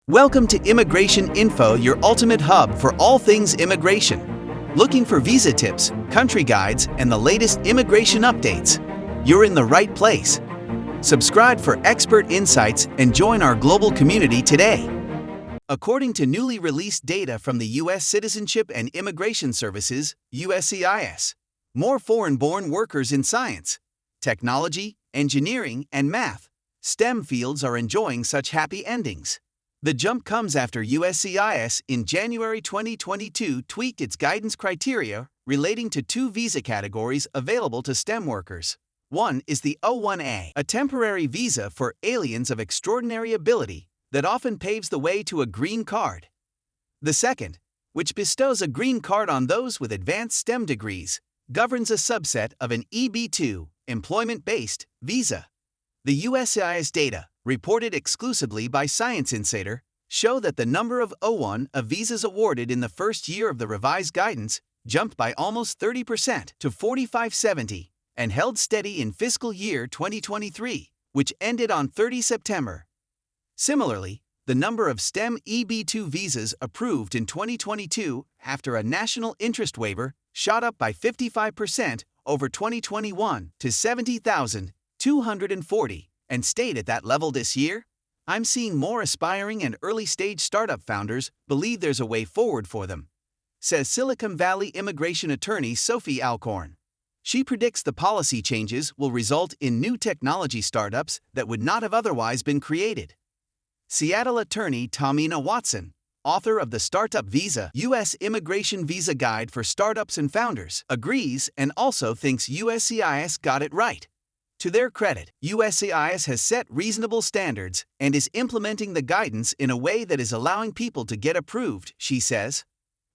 Welcome to Immigration Info, your ultimate hub for all things immigration. Looking for visa tips, country guides, and the latest immigration updates? You're in the right place. Subscribe for expert insights and join our global community today. According to newly released data from the U.S. Citizenship and Immigration Services, USCIS, more foreign-born workers in science, technology, engineering, and math, STEM fields are enjoying such happy endings. The jump comes after USCIS in January 2022 tweaked its guidance criteria relating to two visa categories available to STEM workers. One is the O1A, a temporary visa for aliens of extraordinary ability that often paves the way to a green card. The second, which bestows a green card on those with advanced STEM degrees, governs a subset of an EB2, employment-based, visa. The USCIS data, reported exclusively by Science Insider, show that the number of O1 visas awarded in the first year of the revised guidance jumped by almost 30% to 4,570 and held steady in fiscal year 2023, which ended on 30 September. Similarly, the number of STEM EB2 visas approved in 2022 after a national interest waiver shot up by 55% over 2021 to 70,240. And stayed at that level this year? I'm seeing more aspiring and early-stage startup founders believe there's a way forward for them, says Silicon Valley immigration attorney Sophie Alcorn. She predicts the policy changes will result in new technology startups that would not have otherwise been created. Seattle attorney Tomina Watson, author of the Startup Visa, U.S. Immigration Visa Guide for Startups and Founders, agrees and also thinks USCIS got it right. To their credit, USCIS has set reasonable standards and is implementing the guidance in a way that is allowing people to get approved, she says.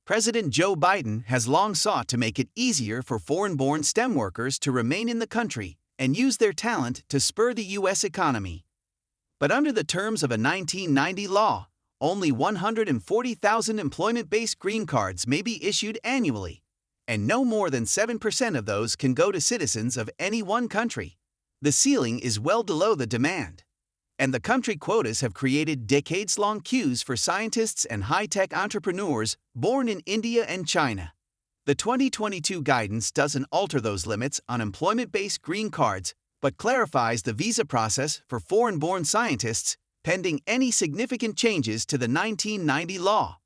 President Joe Biden has long sought to make it easier for foreign-born STEM workers to remain in the country and use their talent to spur the U.S. economy. But under the terms of a 1990 law, only 140,000 employment-based green cards may be issued annually, and no more than 7% of those can go to citizens of any one country. The ceiling is well below the demand, and the country quotas have created decades-long queues for scientists and high-tech entrepreneurs born in India and China. The 2022 guidance doesn't alter those limits on employment-based green cards, but clarifies the visa process for foreign-born scientists pending any significant changes to the 1990 law.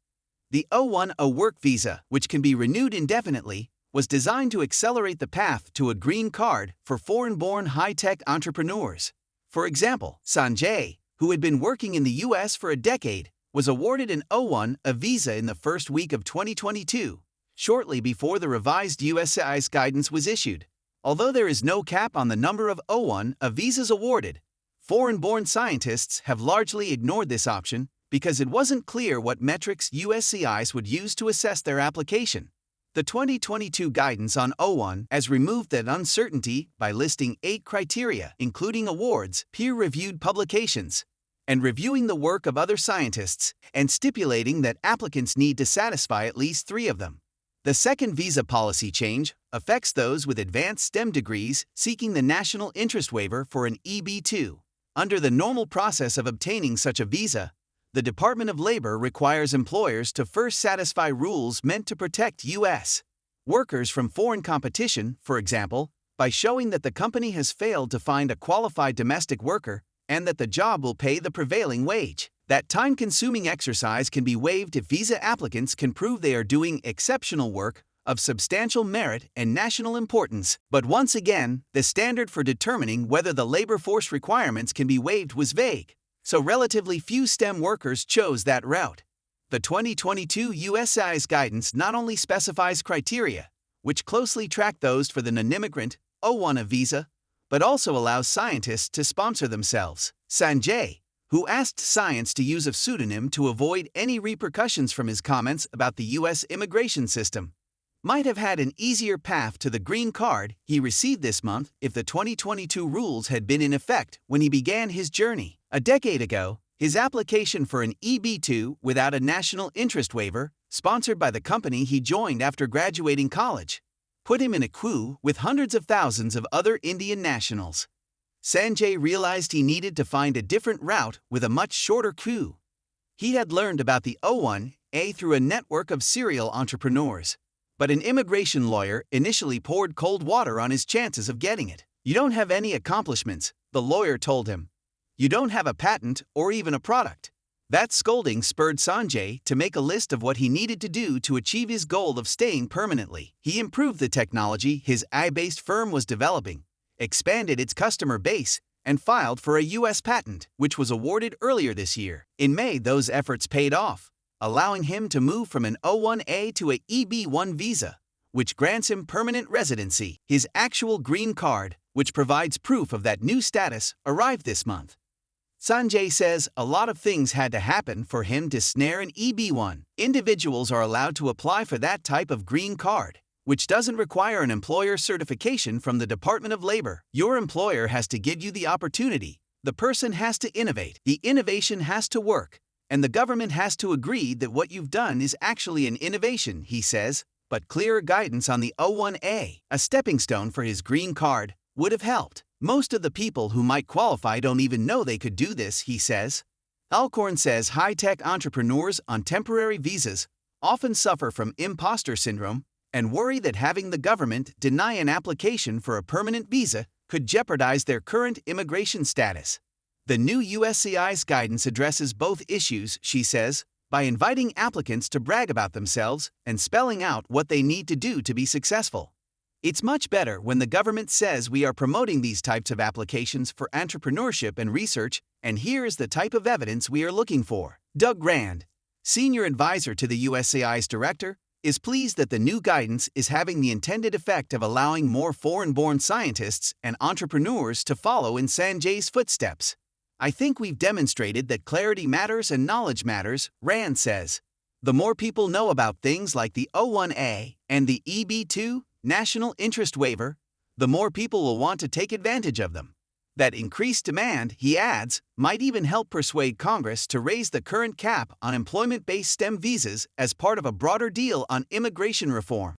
The O1A work visa, which can be renewed indefinitely, was designed to accelerate the path to a green card for foreign-born high-tech entrepreneurs. For example, Sanjay, who had been working in the U.S. for a decade, was awarded an O1A visa in the first week of 2022, shortly before the revised USCIS guidance was issued. Although there is no cap on the number of O1A visas awarded, foreign-born scientists have largely ignored this option because it wasn't clear what metrics USCIS would use to assess their application. The 2022 guidance on O1 has removed that uncertainty by listing 8 criteria, including awards, peer-reviewed publications, and reviewing the work of other scientists, and stipulating that applicants need to satisfy at least 3 of them. The second visa policy change affects those with advanced STEM degrees seeking the national interest waiver for an EB2. Under the normal process of obtaining such a visa, the Department of Labor requires employers to first satisfy rules meant to protect U.S. workers from foreign competition, for example, by showing that the company has failed to find a qualified domestic worker and that the job will pay the prevailing wage. That time-consuming exercise can be waived if visa applicants can prove they are doing exceptional work of substantial merit and national importance. But once again, the standard for determining whether the labor force requirements can be waived was vague, so relatively few STEM workers chose that route. The 2022 USCIS guidance not only specifies criteria, which closely track those for the non-immigrant O1A visa, but also allows scientists to sponsor themselves. Sanjay, who asked Science to use a pseudonym to avoid any repercussions from his comments about the U.S. immigration system, might have had an easier path to the green card he received this month if the 2022 rules had been in effect when he began his journey. A decade ago, his application for an EB2 without a national interest waiver, sponsored by the company he joined after graduating college, put him in a queue with hundreds of thousands of other Indian nationals. Sanjay realized he needed to find a different route with a much shorter queue. He had learned about the O1A through a network of serial entrepreneurs. But an immigration lawyer initially poured cold water on his chances of getting it. "You don't have any accomplishments," the lawyer told him. "You don't have a patent or even a product." That scolding spurred Sanjay to make a list of what he needed to do to achieve his goal of staying permanently. He improved the technology his AI-based firm was developing, expanded its customer base, and filed for a U.S. patent, which was awarded earlier this year. In May, those efforts paid off, allowing him to move from an O1A to a EB1 visa, which grants him permanent residency. His actual green card, which provides proof of that new status, arrived this month. Sanjay says a lot of things had to happen for him to snare an EB1. Individuals are allowed to apply for that type of green card, which doesn't require an employer certification from the Department of Labor. Your employer has to give you the opportunity. The person has to innovate. The innovation has to work. And the government has to agree that what you've done is actually an innovation, he says. But clearer guidance on the O1A, a stepping stone for his green card, would have helped. Most of the people who might qualify don't even know they could do this, he says. Alcorn says high-tech entrepreneurs on temporary visas often suffer from imposter syndrome and worry that having the government deny an application for a permanent visa could jeopardize their current immigration status. The new USCIS guidance addresses both issues, she says, by inviting applicants to brag about themselves and spelling out what they need to do to be successful. It's much better when the government says we are promoting these types of applications for entrepreneurship and research, and here is the type of evidence we are looking for. Doug Rand, senior advisor to the USCIS director, is pleased that the new guidance is having the intended effect of allowing more foreign-born scientists and entrepreneurs to follow in Sanjay's footsteps. "I think we've demonstrated that clarity matters and knowledge matters," Rand says. "The more people know about things like the O1A and the EB2, National Interest Waiver, the more people will want to take advantage of them. That increased demand," he adds, "might even help persuade Congress to raise the current cap on employment-based STEM visas as part of a broader deal on immigration reform."